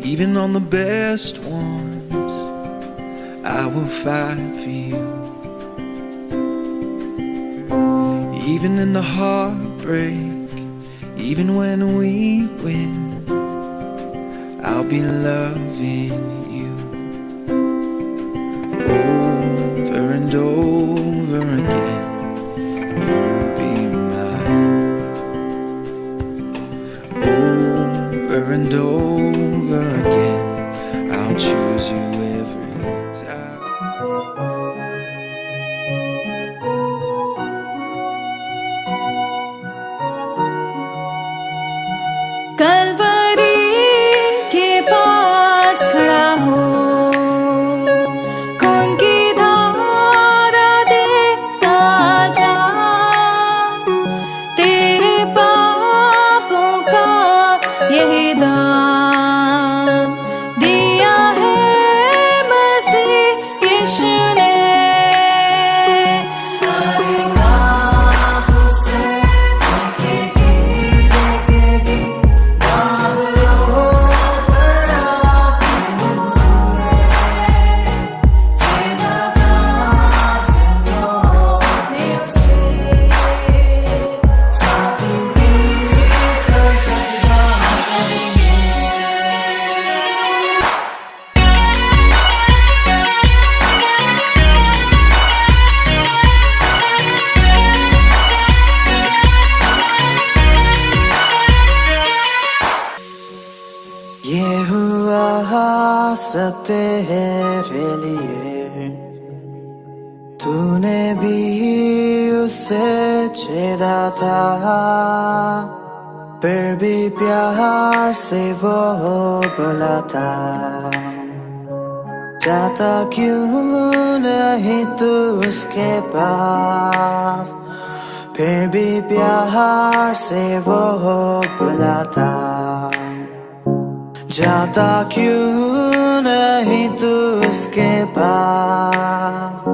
Even on the best ones, I will fight for you. Even in the heartbreak, even when we win, I'll be loving you. Over and over again, you'll be mine. Over and over again, I'll choose you every time. Kalvari के पास खड़ा हो, खून की धारा देखता जा, तेरे पापों का यही दाम दिया है मसीह यीशु ने। ये हुआ सब तेरे लिए, तूने भी उसे छेड़ा था, फिर भी प्यार से वो बुलाता, जाता क्यों नहीं तू उसके पास, फिर भी प्यार से वो बुलाता, जाता क्यों नहीं तू उसके पास।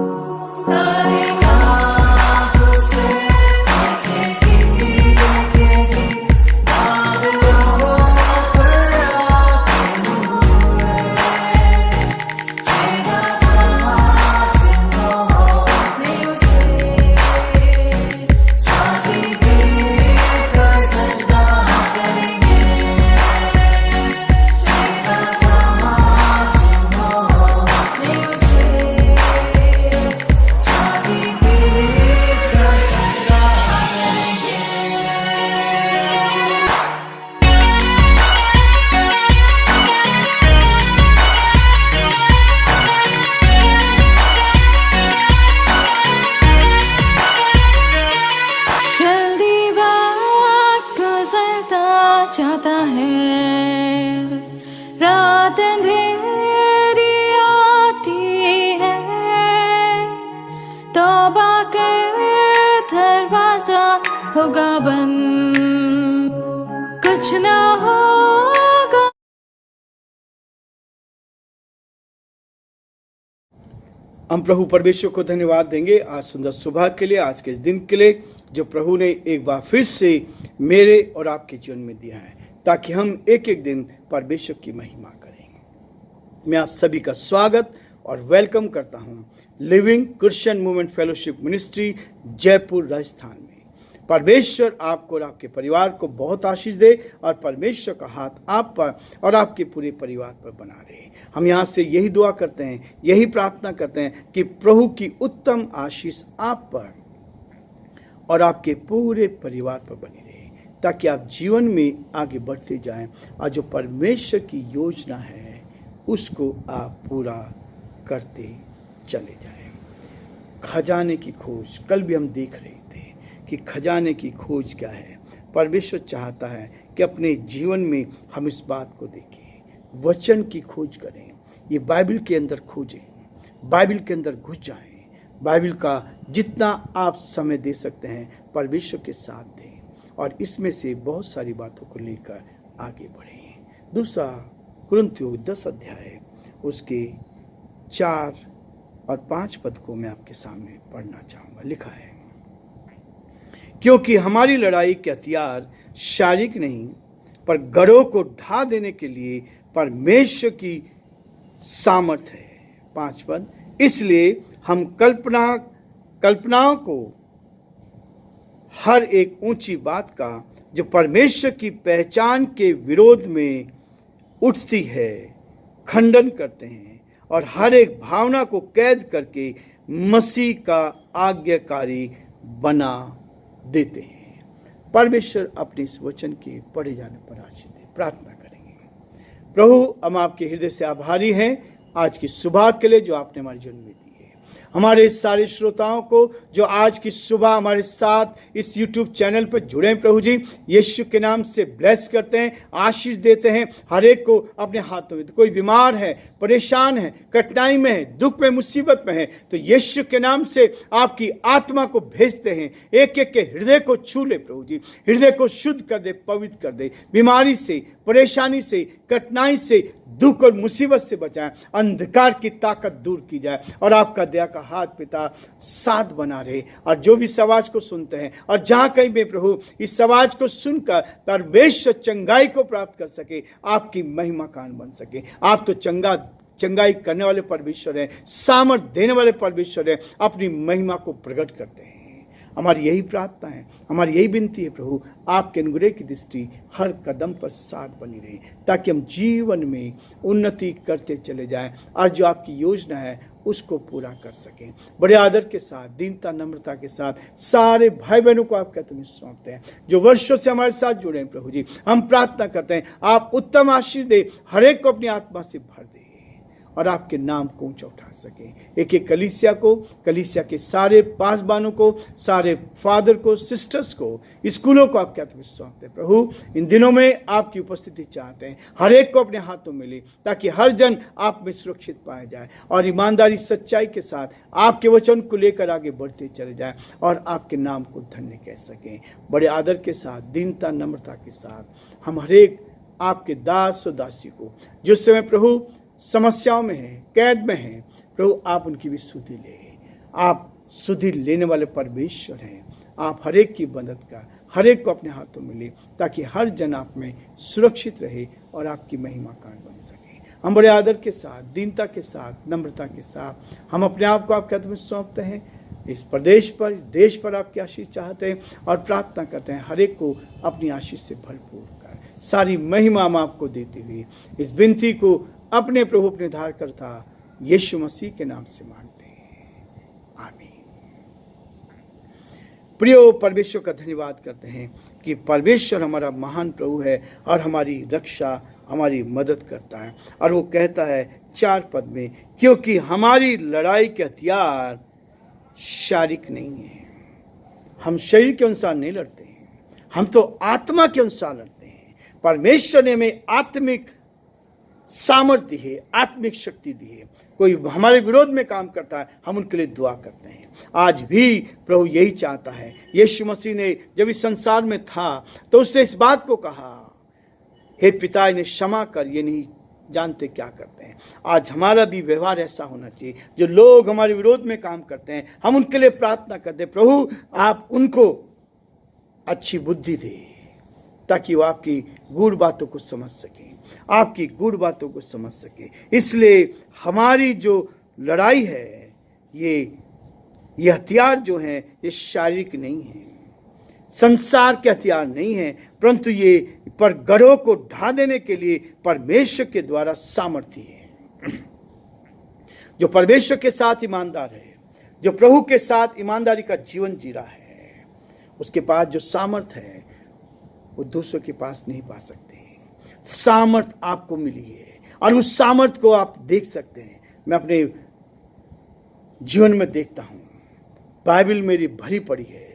चाहता है, रात अंधेरी आती है, तौबा कर दरवाजा होगा बंद, कुछ ना होगा। हम प्रभु परमेश्वर को धन्यवाद देंगे आज सुंदर सुबह के लिए, आज के इस दिन के लिए जो प्रभु ने एक बार फिर से मेरे और आपके जीवन में दिया है, ताकि हम एक एक दिन परमेश्वर की महिमा करें। मैं आप सभी का स्वागत और वेलकम करता हूं living Christian movement fellowship ministry Jaipur Rajasthan में। परमेश्वर आपको और आपके परिवार को बहुत आशीष दे और परमेश्वर का हाथ आप पर और आपके पूरे परिवार पर बना रहे। हम यहाँ से यही दुआ करते हैं, यही प्रार्थना करते हैं कि प्रभु की उत्तम आशीष आप पर और आपके पूरे परिवार पर बनी रहे, ताकि आप जीवन में आगे बढ़ते जाएं और जो परमेश्वर की योजना है उसको आप पूरा करते चले जाएं। खजाने की खोज, कल भी हम देख रहे थे कि खजाने की खोज क्या है। परमेश्वर चाहता है कि अपने जीवन में हम इस बात को देखें, वचन की खोज करें, ये बाइबल के अंदर खोजें, बाइबल के अंदर घुस जाएं, बाइबल का जितना आप समय दे सकते हैं परमेश्वर के साथ दें और इसमें से बहुत सारी बातों को लेकर आगे बढ़ें। दूसरा कुरिन्थियों 10 अध्याय उसके 4 और 5 पद को मैं आपके सामने पढ़ना चाहूँगा। लिखा है, क्योंकि हमारी लड़ाई के हथियार शारीरिक नहीं पर गढ़ों को ढा देने के लिए परमेश्वर की सामर्थ है। 5 पद, इसलिए हम कल्पनाओं को हर एक ऊंची बात का जो परमेश्वर की पहचान के विरोध में उठती है खंडन करते हैं और हर एक भावना को कैद करके मसीह का आज्ञाकारी बना देते हैं। परमेश्वर अपने इस वचन के पढ़े जाने पर आशीष दे। प्रार्थना करेंगे। प्रभु, हम आपके हृदय से आभारी हैं आज की सुबह के लिए जो आपने हमारे जीवन में दी है। हमारे सारे श्रोताओं को जो आज की सुबह हमारे साथ इस YouTube चैनल पर जुड़े हैं, प्रभु जी यीशु के नाम से ब्लेस करते हैं, आशीष देते हैं। हर एक को अपने हाथों में, कोई बीमार है, परेशान है, कठिनाई में है, दुख में, मुसीबत में है, तो यीशु के नाम से आपकी आत्मा को भेजते हैं। एक एक के हृदय को छू ले प्रभु जी, हृदय को शुद्ध कर दे, पवित्र कर दे, बीमारी से, परेशानी से, कठिनाई से, दुख और मुसीबत से बचाएं, अंधकार की ताकत दूर की जाए और आपका दया का हाथ पिता साथ बना रहे। और जो भी इस आवाज को सुनते हैं और जहां कहीं भी प्रभु इस आवाज को सुनकर परमेश्वर चंगाई को प्राप्त कर सके, आपकी महिमा कान बन सके। आप तो चंगाई करने वाले परमेश्वर हैं, सामर्थ देने वाले परमेश्वर हैं, अपनी महिमा को प्रकट करते हैं। हमारी यही प्रार्थना है, हमारी यही विनती है प्रभु, आपके अनुग्रह की दृष्टि हर कदम पर साथ बनी रहे ताकि हम जीवन में उन्नति करते चले जाएं और जो आपकी योजना है उसको पूरा कर सकें। बड़े आदर के साथ, दीनता, नम्रता के साथ सारे भाई बहनों को आपके हाथों में सौंपते हैं जो वर्षों से हमारे साथ जुड़े हैं। प्रभु जी हम प्रार्थना करते हैं आप उत्तम आशीष दे, हर एक को अपनी आत्मा से भर दे और आपके नाम को ऊंचा उठा सके। एक एक कलीसिया को, कलीसिया के सारे पासबानों को, सारे फादर को, सिस्टर्स को, स्कूलों को आपके हाथ में सौंपते हैं। प्रभु इन दिनों में आपकी उपस्थिति चाहते हैं, हर एक को अपने हाथों में ले ताकि हर जन आप में सुरक्षित पाया जाए और ईमानदारी, सच्चाई के साथ आपके वचन को लेकर आगे बढ़ते चले जाए और आपके नाम को धन्य कह सकें। बड़े आदर के साथ, दीनता, नम्रता के साथ हम हर एक आपके दास और दासी को जो समय प्रभु समस्याओं में है, कैद में है, प्रभु आप उनकी भी सुधि ले। आप सुधि लेने वाले परमेश्वर हैं। आप हर एक की मदद का, हर एक को अपने हाथों में ले ताकि हर जन आप में सुरक्षित रहे और आपकी महिमा कान बन सके। हम बड़े आदर के साथ, दीनता के साथ, नम्रता के साथ हम अपने आप को आपके हाथों में सौंपते हैं। इस प्रदेश पर, देश पर आपकी आशीष चाहते हैं और प्रार्थना करते हैं हर एक को अपनी आशीष से भरपूर कर सारी महिमा हम आपको देते हुए इस विनती को अपने प्रभु, अपने धारकर्ता यीशु मसीह के नाम से मांगते हैं, आमीन। प्रियो, परमेश्वर का धन्यवाद करते हैं कि परमेश्वर हमारा महान प्रभु है और हमारी रक्षा, हमारी मदद करता है। और वो कहता है 4 पद में, क्योंकि हमारी लड़ाई के हथियार शारीरिक नहीं है। हम शरीर के अनुसार नहीं लड़ते हैं, हम तो आत्मा के अनुसार लड़ते हैं। परमेश्वर ने हमें आत्मिक सामर्थ्य है, आत्मिक शक्ति दी है। कोई हमारे विरोध में काम करता है, हम उनके लिए दुआ करते हैं। आज भी प्रभु यही चाहता है। यीशु मसीह ने जब इस संसार में था तो उसने इस बात को कहा, हे पिता इन्हें क्षमा कर, ये नहीं जानते क्या करते हैं। आज हमारा भी व्यवहार ऐसा होना चाहिए। जो लोग हमारे विरोध में काम करते हैं, हम उनके लिए प्रार्थना करते हैं, प्रभु आप उनको अच्छी बुद्धि दे ताकि वो आपकी गूढ़ बातों को समझ सकें, आपकी गूढ़ बातों को समझ सके। इसलिए हमारी जो लड़ाई है, ये हथियार जो हैं ये शारीरिक नहीं है, संसार के हथियार नहीं है, परंतु ये पर गढ़ों को ढा देने के लिए परमेश्वर के द्वारा सामर्थ्य है। जो परमेश्वर के साथ ईमानदार है, जो प्रभु के साथ ईमानदारी का जीवन जी रहा है, उसके पास जो सामर्थ्य है वो दूसरों के पास नहीं पा सकते। सामर्थ आपको मिली है और उस सामर्थ को आप देख सकते हैं। मैं अपने जीवन में देखता हूं, बाइबल मेरी भरी पड़ी है।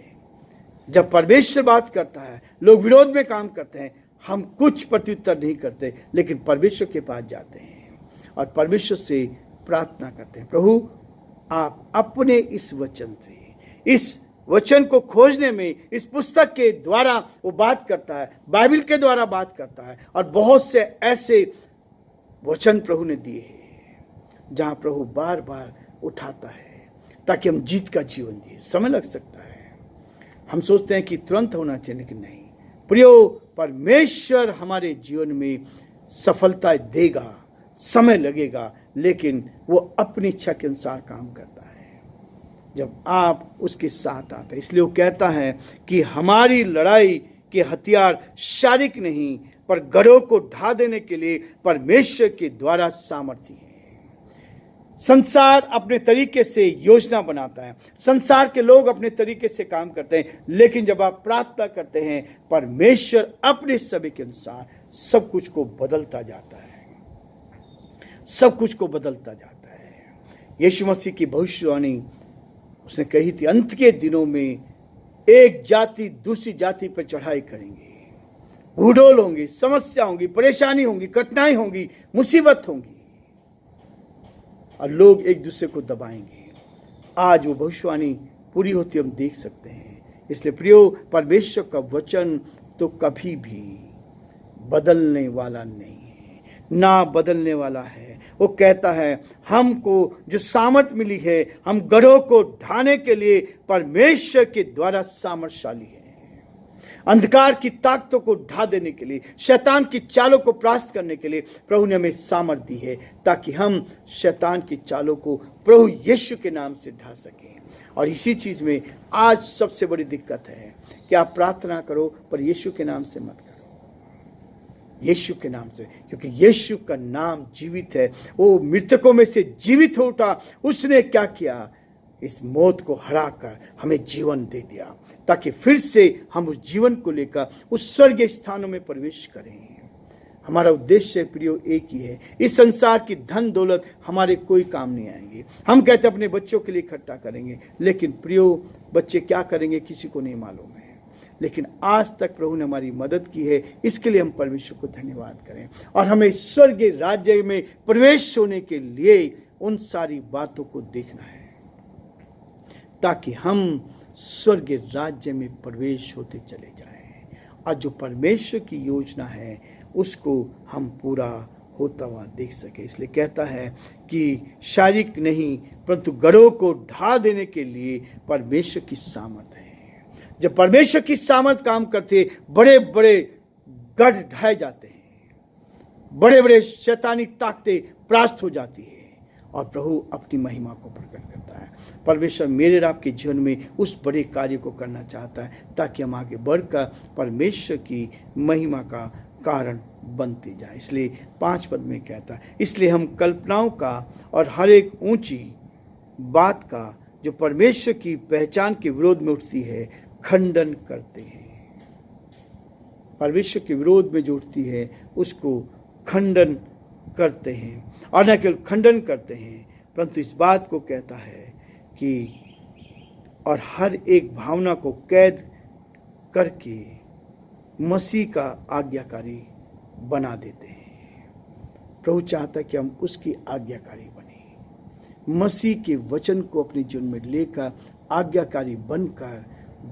जब परमेश्वर बात करता है, लोग विरोध में काम करते हैं, हम कुछ प्रत्युत्तर नहीं करते, लेकिन परमेश्वर के पास जाते हैं और परमेश्वर से प्रार्थना करते हैं, प्रभु आप अपने इस वचन से, इस वचन को खोजने में, इस पुस्तक के द्वारा वो बात करता है, बाइबल के द्वारा बात करता है। और बहुत से ऐसे वचन प्रभु ने दिए हैं जहां प्रभु बार बार उठाता है ताकि हम जीत का जीवन जिए। समय लग सकता है, हम सोचते हैं कि तुरंत होना चाहिए, लेकिन नहीं। प्रियो, परमेश्वर हमारे जीवन में सफलता देगा। समय लगेगा, लेकिन वो अपनी इच्छा के अनुसार काम करता है जब आप उसके साथ आते हैं। इसलिए वो कहता है कि हमारी लड़ाई के हथियार शारीरिक नहीं, पर गढ़ों को ढा देने के लिए परमेश्वर के द्वारा सामर्थ्य है। संसार अपने तरीके से योजना बनाता है, संसार के लोग अपने तरीके से काम करते हैं, लेकिन जब आप प्रार्थना करते हैं, परमेश्वर अपने समय के अनुसार सब कुछ को बदलता जाता है, सब कुछ को बदलता जाता है। यीशु मसीह की भविष्यवाणी उसने कही थी, अंत के दिनों में एक जाति दूसरी जाति पर चढ़ाई करेंगे, भूडोल होंगी, समस्या होंगी, परेशानी होंगी, कठिनाई होंगी, मुसीबत होंगी, और लोग एक दूसरे को दबाएंगे। आज वो भविष्यवाणी पूरी होती हम देख सकते हैं। इसलिए प्रियो, परमेश्वर का वचन तो कभी भी बदलने वाला नहीं है, ना बदलने वाला है। वो कहता है हमको जो सामर्थ मिली है, हम गढ़ों को ढाने के लिए परमेश्वर के द्वारा सामर्थशाली है। अंधकार की ताकतों को ढा देने के लिए, शैतान की चालों को परास्त करने के लिए प्रभु ने हमें सामर्थ दी है, ताकि हम शैतान की चालों को प्रभु यीशु के नाम से ढा सकें। और इसी चीज में आज सबसे बड़ी दिक्कत है कि आप प्रार्थना करो, पर यीशु के नाम से मत करो, यीशु के नाम से, क्योंकि यीशु का नाम जीवित है। वो मृतकों में से जीवित हो उठा। उसने क्या किया? इस मौत को हराकर हमें जीवन दे दिया, ताकि फिर से हम उस जीवन को लेकर उस स्वर्गीय स्थानों में प्रवेश करें। हमारा उद्देश्य प्रियो एक ही है। इस संसार की धन दौलत हमारे कोई काम नहीं आएंगे। हम कहते अपने बच्चों के लिए इकट्ठा करेंगे, लेकिन प्रियो बच्चे क्या करेंगे किसी को नहीं मालूम है। लेकिन आज तक प्रभु ने हमारी मदद की है, इसके लिए हम परमेश्वर को धन्यवाद करें। और हमें स्वर्गीय राज्य में प्रवेश होने के लिए उन सारी बातों को देखना है, ताकि हम स्वर्गीय राज्य में प्रवेश होते चले जाएं। और जो परमेश्वर की योजना है उसको हम पूरा होता हुआ देख सके। इसलिए कहता है कि शारीरिक नहीं, परंतु गढ़ों को ढा देने के लिए परमेश्वर की सामर्थ है। जब परमेश्वर की सामर्थ काम करते, बड़े बड़े गढ़ ढाए जाते हैं, बड़े बड़े शैतानी ताकतें परास्त हो जाती है, और प्रभु अपनी महिमा को प्रकट करता है। परमेश्वर मेरे और आपके जीवन में उस बड़े कार्य को करना चाहता है, ताकि हम आगे बढ़कर परमेश्वर की महिमा का कारण बनते जाए। इसलिए 5 पद में कहता है, इसलिए हम कल्पनाओं का और हर एक ऊंची बात का जो परमेश्वर की पहचान के विरोध में उठती है खंडन करते हैं। परमेश्वर के विरोध में जो उठती है उसको खंडन करते हैं, और न केवल खंडन करते हैं, परंतु इस बात को कहता है कि और हर एक भावना को कैद करके मसीह का आज्ञाकारी बना देते हैं। प्रभु चाहता है कि हम उसकी आज्ञाकारी बने, मसीह के वचन को अपने जीवन में लेकर आज्ञाकारी बनकर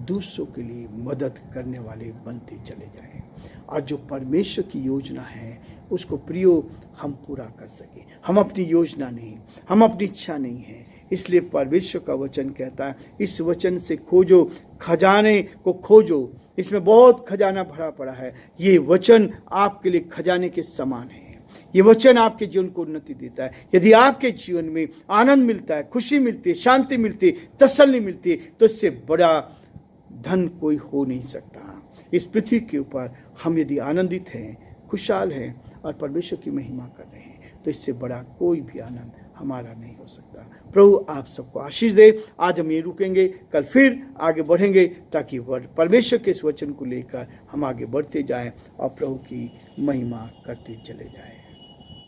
दूसरों के लिए मदद करने वाले बनते चले जाएं, और जो परमेश्वर की योजना है उसको प्रियो हम पूरा कर सके। हम अपनी योजना नहीं, हम अपनी इच्छा नहीं है। इसलिए परमेश्वर का वचन कहता है, इस वचन से खोजो, खजाने को खोजो, इसमें बहुत खजाना भरा पड़ा है। ये वचन आपके लिए खजाने के समान है। ये वचन आपके जीवन को उन्नति देता है। यदि आपके जीवन में आनंद मिलता है, खुशी मिलती है, शांति मिलती है, तसल्ली मिलती है, तो इससे बड़ा धन कोई हो नहीं सकता। इस पृथ्वी के ऊपर हम यदि आनंदित हैं, खुशहाल हैं और परमेश्वर की महिमा कर रहे हैं, तो इससे बड़ा कोई भी आनंद हमारा नहीं हो सकता। प्रभु आप सबको आशीष दे। आज हम ये रुकेंगे, कल फिर आगे बढ़ेंगे, ताकि परमेश्वर के इस वचन को लेकर हम आगे बढ़ते जाएं और प्रभु की महिमा करते चले जाएं।